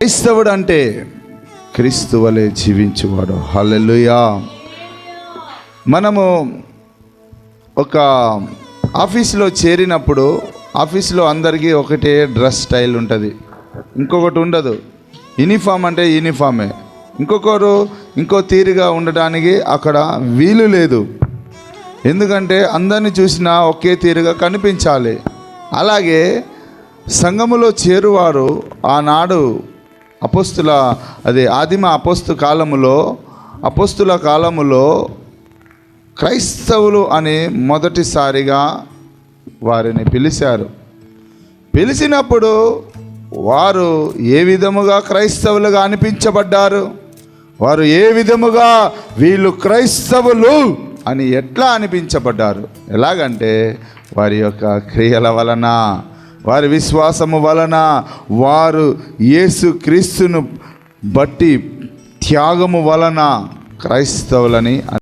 క్రైస్తవుడు అంటే క్రీస్తు వలె జీవించువాడు. హల్లెలూయా. మనము ఒక ఆఫీసులో చేరినప్పుడు ఆఫీసులో అందరికీ ఒకటే డ్రెస్ స్టైల్ ఉంటుంది, ఇంకొకటి ఉండదు. యూనిఫామ్ అంటే యూనిఫామే, ఇంకొకరు ఇంకో తీరుగా ఉండడానికి అక్కడ వీలు లేదు. ఎందుకంటే అందరిని చూసినా ఒకే తీరుగా కనిపించాలి. అలాగే సంఘములో చేరువారు ఆనాడు ఆదిమ అపోస్తుల కాలములో క్రైస్తవులు అని మొదటిసారిగా వారిని పిలిచారు. పిలిచినప్పుడు వారు ఏ విధముగా క్రైస్తవులుగా అనిపించబడ్డారు, వారు ఏ విధముగా వీళ్ళు క్రైస్తవులు అని ఎట్లా అనిపించబడ్డారు? ఎలాగంటే వారి యొక్క క్రియల వలన, వారి విశ్వాసము వలన, వారు యేసు క్రీస్తును బట్టి త్యాగము వలన క్రైస్తవులని